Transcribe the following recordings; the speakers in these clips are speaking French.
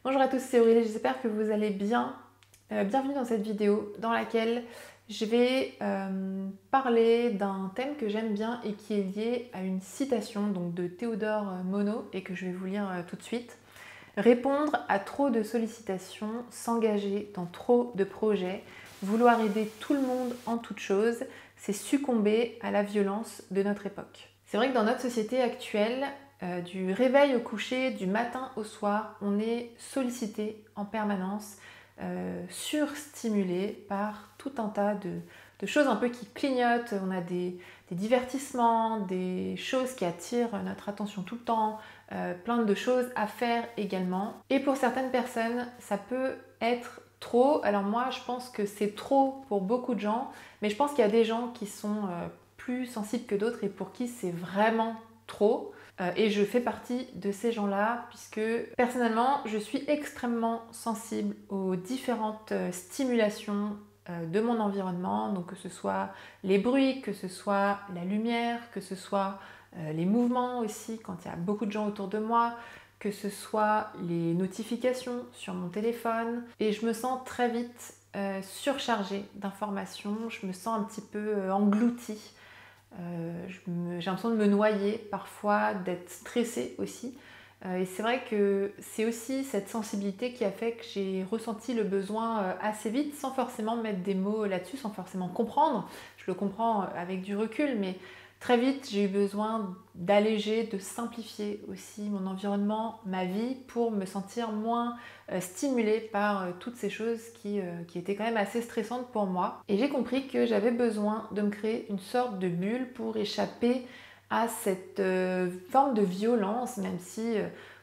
Bonjour à tous, c'est Aurélie, j'espère que vous allez bien. Bienvenue dans cette vidéo dans laquelle je vais parler d'un thème que j'aime bien et qui est lié à une citation donc, de Théodore Monod et que je vais vous lire tout de suite. Répondre à trop de sollicitations, s'engager dans trop de projets, vouloir aider tout le monde en toute chose, c'est succomber à la violence de notre époque. C'est vrai que dans notre société actuelle, du réveil au coucher, du matin au soir, on est sollicité en permanence, surstimulé par tout un tas de choses un peu qui clignotent. On a des divertissements, des choses qui attirent notre attention tout le temps, plein de choses à faire également. Et pour certaines personnes, ça peut être trop. Alors moi, je pense que c'est trop pour beaucoup de gens, mais je pense qu'il y a des gens qui sont plus sensibles que d'autres et pour qui c'est vraiment trop. Et je fais partie de ces gens-là puisque personnellement, je suis extrêmement sensible aux différentes stimulations de mon environnement, donc que ce soit les bruits, que ce soit la lumière, que ce soit les mouvements aussi quand il y a beaucoup de gens autour de moi, que ce soit les notifications sur mon téléphone. Et je me sens très vite surchargée d'informations, je me sens un petit peu engloutie. J'ai l'impression de me noyer, parfois d'être stressée aussi. Et c'est vrai que c'est aussi cette sensibilité qui a fait que j'ai ressenti le besoin assez vite, sans forcément mettre des mots là-dessus, sans forcément comprendre. Je le comprends avec du recul, mais très vite j'ai eu besoin d'alléger, de simplifier aussi mon environnement, ma vie, pour me sentir moins stimulée par toutes ces choses qui étaient quand même assez stressantes pour moi. Et j'ai compris que j'avais besoin de me créer une sorte de bulle pour échapper à cette forme de violence, même si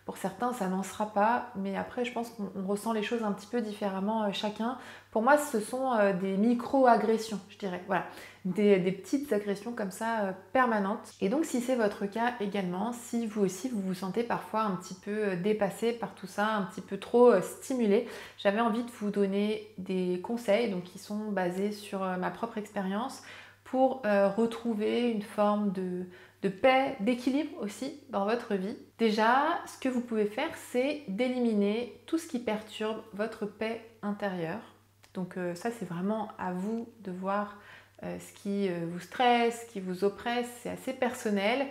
pour certains ça n'en sera pas, mais après je pense qu'on ressent les choses un petit peu différemment chacun. Pour moi ce sont des micro-agressions, je dirais, voilà, des petites agressions comme ça permanentes. Et donc si c'est votre cas également, si vous aussi vous vous sentez parfois un petit peu dépassé par tout ça, un petit peu trop stimulé, j'avais envie de vous donner des conseils donc, qui sont basés sur ma propre expérience pour retrouver une forme de paix, d'équilibre aussi dans votre vie. Déjà, ce que vous pouvez faire, c'est d'éliminer tout ce qui perturbe votre paix intérieure. Donc ça, c'est vraiment à vous de voir ce qui vous stresse, ce qui vous oppresse, c'est assez personnel.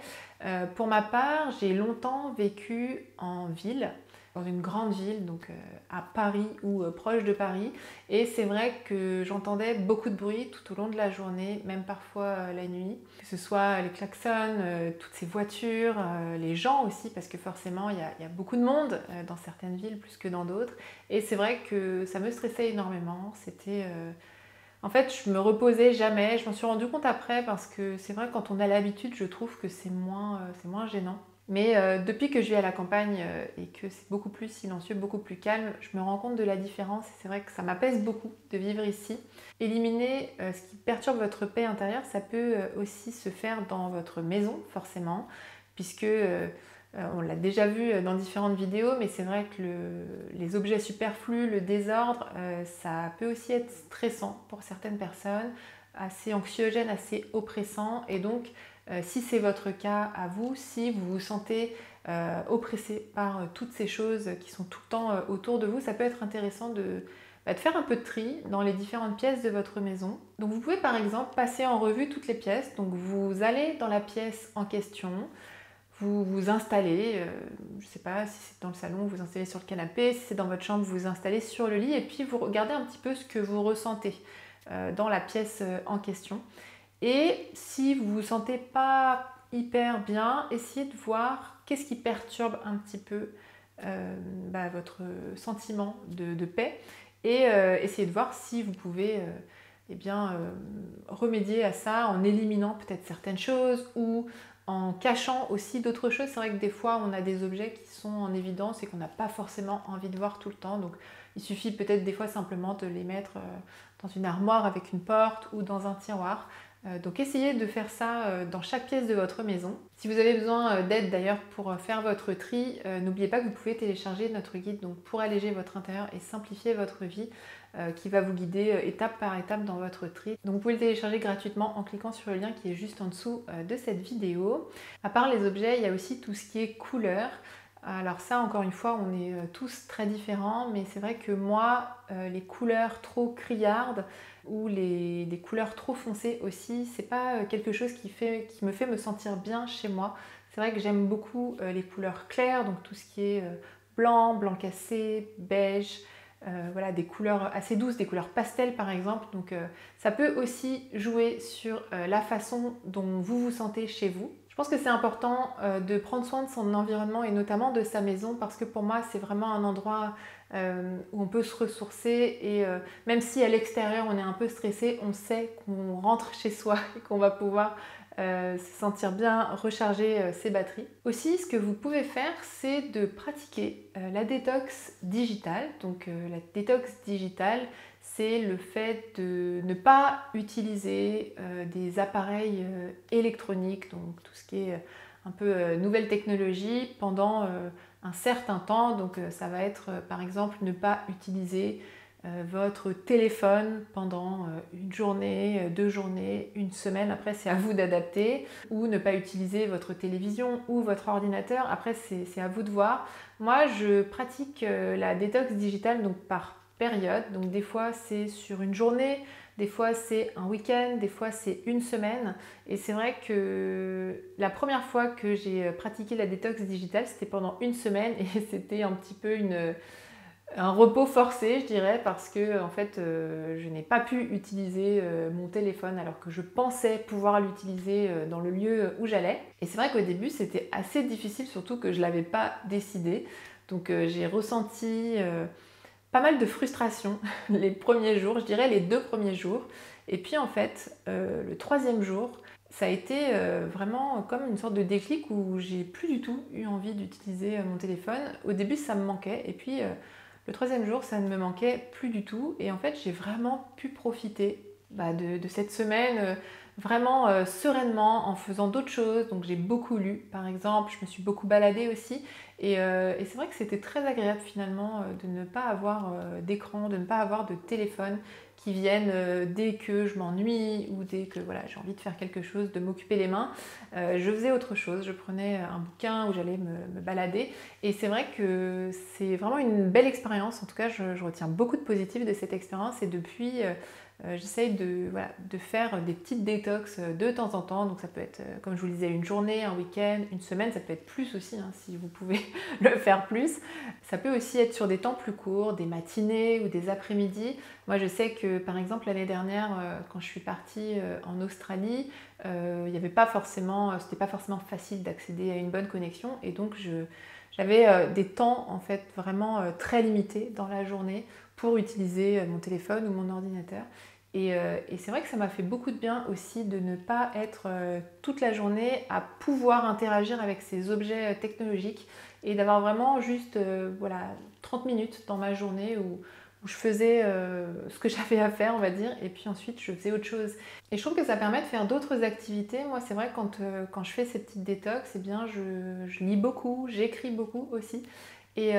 Pour ma part, j'ai longtemps vécu en ville, dans une grande ville, donc à Paris ou proche de Paris. Et c'est vrai que j'entendais beaucoup de bruit tout au long de la journée, même parfois la nuit. Que ce soit les klaxons, toutes ces voitures, les gens aussi, parce que forcément il y a beaucoup de monde dans certaines villes plus que dans d'autres. Et c'est vrai que ça me stressait énormément. C'était... En fait, je me reposais jamais. Je m'en suis rendu compte après parce que c'est vrai, quand on a l'habitude, je trouve que c'est moins gênant. Mais depuis que je vis à la campagne et que c'est beaucoup plus silencieux, beaucoup plus calme, je me rends compte de la différence et c'est vrai que ça m'apaise beaucoup de vivre ici. Éliminer ce qui perturbe votre paix intérieure, ça peut aussi se faire dans votre maison, forcément, puisque on l'a déjà vu dans différentes vidéos, mais c'est vrai que les objets superflus, le désordre, ça peut aussi être stressant pour certaines personnes, assez anxiogène, assez oppressant. Et donc, si c'est votre cas à vous, si vous vous sentez oppressé par toutes ces choses qui sont tout le temps autour de vous, ça peut être intéressant de faire un peu de tri dans les différentes pièces de votre maison. Donc vous pouvez par exemple passer en revue toutes les pièces. Donc vous allez dans la pièce en question, vous vous installez, je ne sais pas si c'est dans le salon, vous vous installez sur le canapé, si c'est dans votre chambre, vous vous installez sur le lit et puis vous regardez un petit peu ce que vous ressentez dans la pièce en question. Et si vous ne vous sentez pas hyper bien, essayez de voir qu'est-ce qui perturbe un petit peu votre sentiment de paix et essayez de voir si vous pouvez remédier à ça en éliminant peut-être certaines choses ou en cachant aussi d'autres choses. C'est vrai que des fois on a des objets qui sont en évidence et qu'on n'a pas forcément envie de voir tout le temps, donc il suffit peut-être des fois simplement de les mettre dans une armoire avec une porte ou dans un tiroir. Donc essayez de faire ça dans chaque pièce de votre maison. Si vous avez besoin d'aide d'ailleurs pour faire votre tri, n'oubliez pas que vous pouvez télécharger notre guide donc pour alléger votre intérieur et simplifier votre vie, qui va vous guider étape par étape dans votre tri. Donc vous pouvez le télécharger gratuitement en cliquant sur le lien qui est juste en dessous de cette vidéo. À part les objets, il y a aussi tout ce qui est couleur. Alors ça, encore une fois, on est tous très différents, mais c'est vrai que moi, les couleurs trop criardes ou les couleurs trop foncées aussi, c'est pas quelque chose qui me fait me sentir bien chez moi. C'est vrai que j'aime beaucoup les couleurs claires, donc tout ce qui est blanc, blanc cassé, beige, voilà, des couleurs assez douces, des couleurs pastel par exemple. Donc ça peut aussi jouer sur la façon dont vous vous sentez chez vous. Je pense que c'est important de prendre soin de son environnement et notamment de sa maison parce que pour moi c'est vraiment un endroit où on peut se ressourcer et même si à l'extérieur on est un peu stressé, on sait qu'on rentre chez soi et qu'on va pouvoir se sentir bien, recharger ses batteries. Aussi, ce que vous pouvez faire, c'est de pratiquer la détox digitale. Donc la détox digitale, c'est le fait de ne pas utiliser des appareils électroniques, donc tout ce qui est un peu nouvelle technologie pendant un certain temps. Donc ça va être par exemple ne pas utiliser votre téléphone pendant une journée, 2 journées, une semaine. Après, c'est à vous d'adapter. Ou ne pas utiliser votre télévision ou votre ordinateur. Après, c'est à vous de voir. Moi, je pratique la détox digitale donc par période. Donc des fois, c'est sur une journée. Des fois, c'est un week-end. Des fois, c'est une semaine. Et c'est vrai que la première fois que j'ai pratiqué la détox digitale, c'était pendant une semaine. Et c'était un petit peu un repos forcé, je dirais, parce que en fait, je n'ai pas pu utiliser mon téléphone alors que je pensais pouvoir l'utiliser dans le lieu où j'allais. Et c'est vrai qu'au début, c'était assez difficile, surtout que je ne l'avais pas décidé. Donc j'ai ressenti pas mal de frustration les premiers jours, je dirais les 2 premiers jours. Et puis en fait, le 3e jour, ça a été vraiment comme une sorte de déclic où j'ai plus du tout eu envie d'utiliser mon téléphone. Au début, ça me manquait. Et puis le 3e jour, ça ne me manquait plus du tout. Et en fait, j'ai vraiment pu profiter de cette semaine vraiment sereinement en faisant d'autres choses. Donc j'ai beaucoup lu, par exemple. Je me suis beaucoup baladée aussi. Et c'est vrai que c'était très agréable finalement de ne pas avoir d'écran, de ne pas avoir de téléphone qui viennent dès que je m'ennuie ou dès que voilà, j'ai envie de faire quelque chose, de m'occuper les mains. Je faisais autre chose, je prenais un bouquin ou j'allais me balader. Et c'est vrai que c'est vraiment une belle expérience. En tout cas, je retiens beaucoup de positifs de cette expérience et depuis, j'essaye de faire des petites détox de temps en temps. Donc ça peut être, comme je vous le disais, une journée, un week-end, une semaine. Ça peut être plus aussi, hein, si vous pouvez le faire plus. Ça peut aussi être sur des temps plus courts, des matinées ou des après-midi. Moi, je sais que, par exemple, l'année dernière, quand je suis partie en Australie, il y avait pas forcément, c'était pas forcément facile d'accéder à une bonne connexion. Et donc, j'avais des temps, en fait, vraiment très limités dans la journée pour utiliser mon téléphone ou mon ordinateur. Et c'est vrai que ça m'a fait beaucoup de bien aussi de ne pas être toute la journée à pouvoir interagir avec ces objets technologiques et d'avoir vraiment juste 30 minutes dans ma journée où je faisais ce que j'avais à faire, on va dire, et puis ensuite je faisais autre chose. Et je trouve que ça permet de faire d'autres activités. Moi, c'est vrai, quand je fais ces petites détox, eh bien, je lis beaucoup, j'écris beaucoup aussi. Et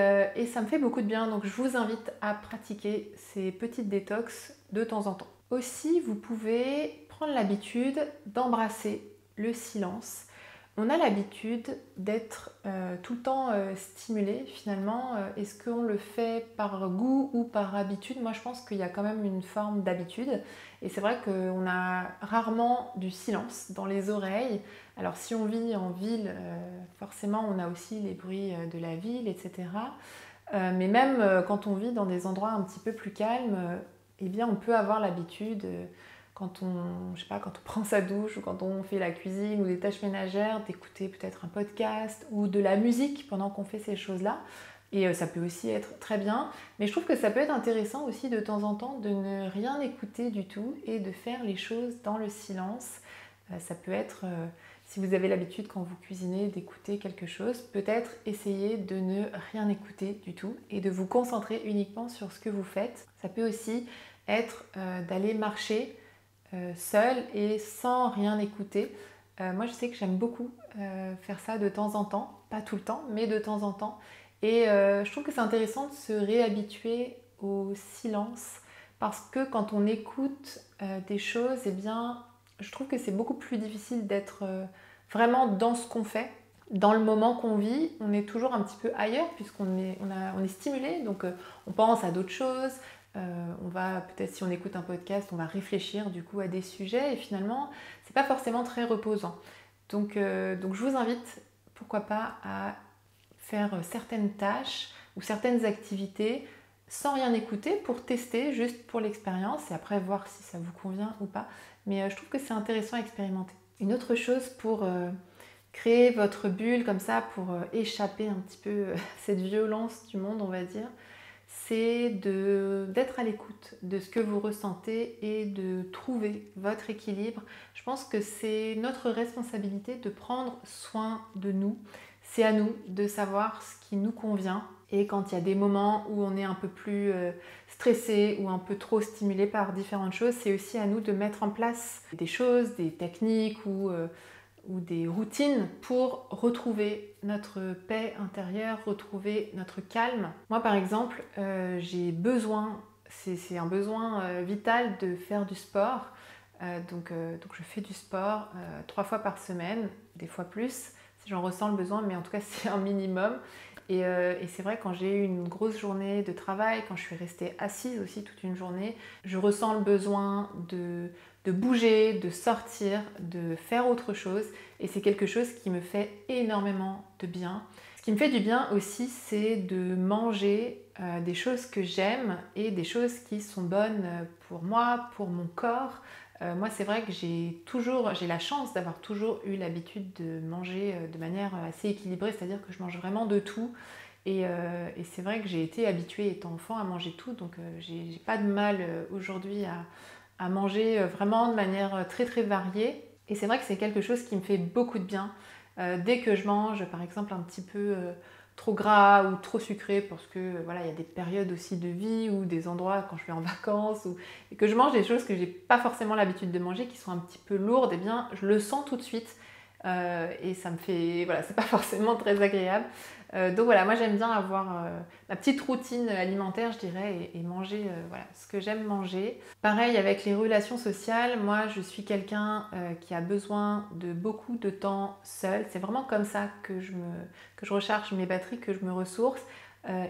ça me fait beaucoup de bien, donc je vous invite à pratiquer ces petites détox de temps en temps. Aussi, vous pouvez prendre l'habitude d'embrasser le silence. On a l'habitude d'être tout le temps stimulé finalement. Est-ce qu'on le fait par goût ou par habitude? Moi je pense qu'il y a quand même une forme d'habitude. Et c'est vrai qu'on a rarement du silence dans les oreilles. Alors si on vit en ville, forcément on a aussi les bruits de la ville, etc. Mais même quand on vit dans des endroits un petit peu plus calmes, eh bien on peut avoir l'habitude quand quand on prend sa douche ou quand on fait la cuisine ou des tâches ménagères, d'écouter peut-être un podcast ou de la musique pendant qu'on fait ces choses-là. Et ça peut aussi être très bien. Mais je trouve que ça peut être intéressant aussi de temps en temps de ne rien écouter du tout et de faire les choses dans le silence. Ça peut être, si vous avez l'habitude quand vous cuisinez d'écouter quelque chose, peut-être essayer de ne rien écouter du tout et de vous concentrer uniquement sur ce que vous faites. Ça peut aussi être d'aller marcher seule et sans rien écouter. Moi je sais que j'aime beaucoup faire ça de temps en temps, pas tout le temps, mais de temps en temps. Et je trouve que c'est intéressant de se réhabituer au silence parce que quand on écoute des choses, eh bien, je trouve que c'est beaucoup plus difficile d'être vraiment dans ce qu'on fait. dans le moment qu'on vit, on est toujours un petit peu ailleurs puisqu'on est, on est stimulé, donc on pense à d'autres choses. On va peut-être, si on écoute un podcast, on va réfléchir du coup à des sujets et finalement c'est pas forcément très reposant. Donc je vous invite, pourquoi pas, à faire certaines tâches ou certaines activités sans rien écouter pour tester, juste pour l'expérience et après voir si ça vous convient ou pas. Mais je trouve que c'est intéressant à expérimenter. Une autre chose pour créer votre bulle comme ça, pour échapper un petit peu à cette violence du monde, on va dire, c'est d'être à l'écoute de ce que vous ressentez et de trouver votre équilibre. Je pense que c'est notre responsabilité de prendre soin de nous. C'est à nous de savoir ce qui nous convient. Et quand il y a des moments où on est un peu plus stressé ou un peu trop stimulé par différentes choses, c'est aussi à nous de mettre en place des choses, des techniques ou des routines pour retrouver notre paix intérieure, retrouver notre calme. Moi par exemple, j'ai besoin, c'est un besoin vital de faire du sport. Donc je fais du sport 3 fois par semaine, des fois plus, si j'en ressens le besoin, mais en tout cas c'est un minimum. Et c'est vrai, quand j'ai eu une grosse journée de travail, quand je suis restée assise aussi toute une journée, je ressens le besoin de bouger, de sortir, de faire autre chose. Et c'est quelque chose qui me fait énormément de bien. Ce qui me fait du bien aussi, c'est de manger des choses que j'aime et des choses qui sont bonnes pour moi, pour mon corps. Moi, c'est vrai que j'ai la chance d'avoir toujours eu l'habitude de manger de manière assez équilibrée, c'est-à-dire que je mange vraiment de tout. Et c'est vrai que j'ai été habituée étant enfant à manger tout, donc j'ai pas de mal aujourd'hui à manger vraiment de manière très très variée. Et c'est vrai que c'est quelque chose qui me fait beaucoup de bien. Dès que je mange par exemple un petit peu trop gras ou trop sucré, parce que voilà, il y a des périodes aussi de vie ou des endroits quand je vais en vacances et que je mange des choses que j'ai pas forcément l'habitude de manger, qui sont un petit peu lourdes, et bien je le sens tout de suite. Et ça me fait, voilà, c'est pas forcément très agréable. Donc voilà, moi j'aime bien avoir ma petite routine alimentaire, je dirais, et manger voilà, ce que j'aime manger. Pareil avec les relations sociales, moi je suis quelqu'un qui a besoin de beaucoup de temps seul. C'est vraiment comme ça que je recharge mes batteries, que je me ressource.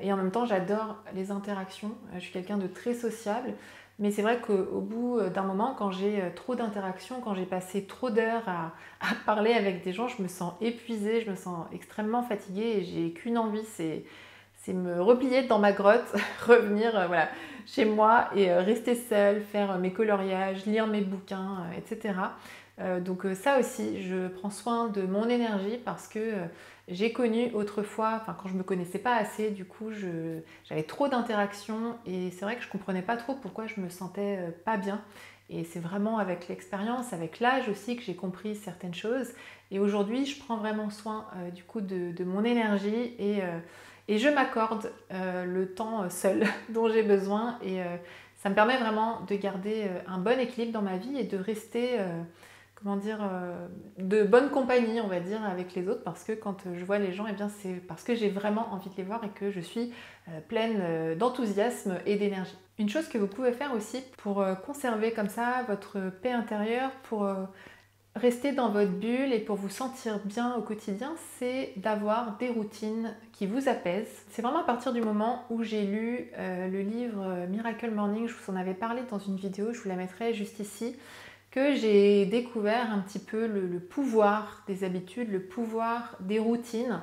Et en même temps, j'adore les interactions. Je suis quelqu'un de très sociable. Mais c'est vrai qu'au bout d'un moment, quand j'ai trop d'interactions, quand j'ai passé trop d'heures à parler avec des gens, je me sens épuisée, je me sens extrêmement fatiguée et j'ai qu'une envie, c'est me replier dans ma grotte, revenir voilà, chez moi et rester seule, faire mes coloriages, lire mes bouquins, etc. Donc ça aussi, je prends soin de mon énergie parce que j'ai connu autrefois, quand je me connaissais pas assez, du coup j'avais trop d'interactions et c'est vrai que je comprenais pas trop pourquoi je me sentais pas bien. Et c'est vraiment avec l'expérience, avec l'âge aussi, que j'ai compris certaines choses. Et aujourd'hui, je prends vraiment soin du coup de mon énergie et je m'accorde le temps seul dont j'ai besoin. Et ça me permet vraiment de garder un bon équilibre dans ma vie et de rester comment dire, de bonne compagnie, on va dire, avec les autres, parce que quand je vois les gens, eh bien, c'est parce que j'ai vraiment envie de les voir et que je suis pleine d'enthousiasme et d'énergie. Une chose que vous pouvez faire aussi pour conserver comme ça votre paix intérieure, pour rester dans votre bulle et pour vous sentir bien au quotidien, c'est d'avoir des routines qui vous apaisent. C'est vraiment à partir du moment où j'ai lu le livre Miracle Morning, je vous en avais parlé dans une vidéo, je vous la mettrai juste ici, que j'ai découvert un petit peu le pouvoir des habitudes, le pouvoir des routines.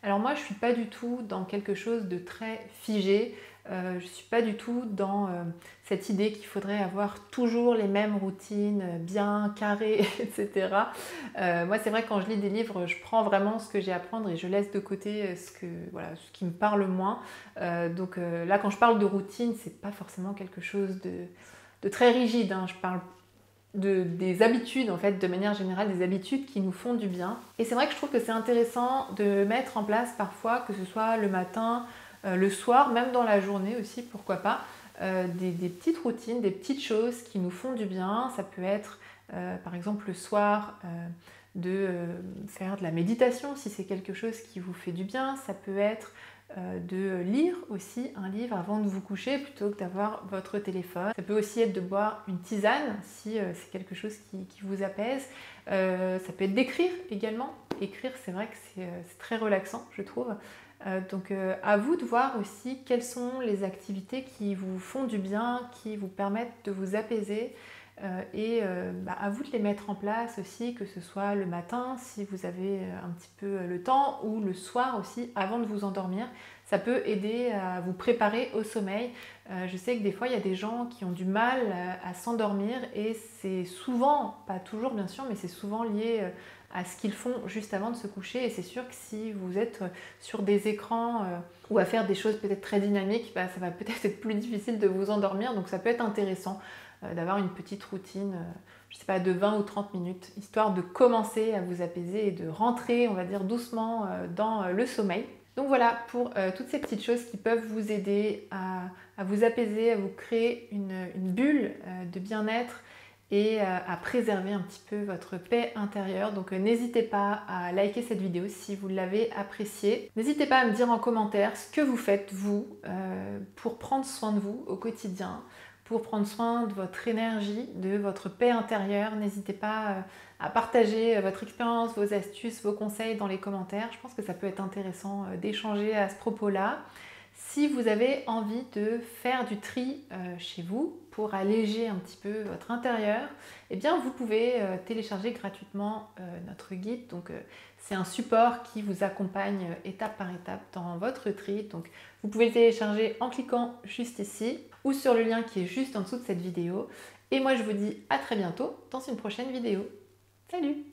Alors moi, je ne suis pas du tout dans quelque chose de très figé. Je ne suis pas du tout dans cette idée qu'il faudrait avoir toujours les mêmes routines, bien carrées, etc. Moi, c'est vrai, quand je lis des livres, je prends vraiment ce que j'ai à prendre et je laisse de côté ce qui me parle moins. Donc là, quand je parle de routine, c'est pas forcément quelque chose de très rigide, hein. Je parle des habitudes, en fait, de manière générale, des habitudes qui nous font du bien. Et c'est vrai que je trouve que c'est intéressant de mettre en place parfois, que ce soit le matin, le soir, même dans la journée aussi, pourquoi pas, des petites routines, des petites choses qui nous font du bien. Ça peut être, par exemple, le soir, de faire de la méditation si c'est quelque chose qui vous fait du bien. Ça peut être de lire aussi un livre avant de vous coucher plutôt que d'avoir votre téléphone. Ça peut aussi être de boire une tisane si c'est quelque chose qui vous apaise. Ça peut être d'écrire également. Écrire, c'est vrai que c'est très relaxant, je trouve. Donc à vous de voir aussi quelles sont les activités qui vous font du bien, qui vous permettent de vous apaiser. À vous de les mettre en place aussi, que ce soit le matin si vous avez un petit peu le temps, ou le soir aussi avant de vous endormir. Ça peut aider à vous préparer au sommeil. Je sais que des fois il y a des gens qui ont du mal à s'endormir, et c'est souvent, pas toujours bien sûr, mais c'est souvent lié à ce qu'ils font juste avant de se coucher. Et c'est sûr que si vous êtes sur des écrans ou à faire des choses peut-être très dynamiques, ça va peut-être être plus difficile de vous endormir. Donc ça peut être intéressant d'avoir une petite routine, je sais pas, de 20 ou 30 minutes, histoire de commencer à vous apaiser et de rentrer, on va dire, doucement dans le sommeil. Donc voilà pour toutes ces petites choses qui peuvent vous aider à vous apaiser, à vous créer une bulle de bien-être et à préserver un petit peu votre paix intérieure. Donc n'hésitez pas à liker cette vidéo si vous l'avez appréciée. N'hésitez pas à me dire en commentaire ce que vous faites vous pour prendre soin de vous au quotidien, pour prendre soin de votre énergie, de votre paix intérieure. N'hésitez pas à partager votre expérience, vos astuces, vos conseils dans les commentaires. Je pense que ça peut être intéressant d'échanger à ce propos-là. Si vous avez envie de faire du tri chez vous pour alléger un petit peu votre intérieur, eh bien vous pouvez télécharger gratuitement notre guide. Donc c'est un support qui vous accompagne étape par étape dans votre tri. Donc vous pouvez le télécharger en cliquant juste ici ou sur le lien qui est juste en dessous de cette vidéo. Et moi je vous dis à très bientôt dans une prochaine vidéo. Salut!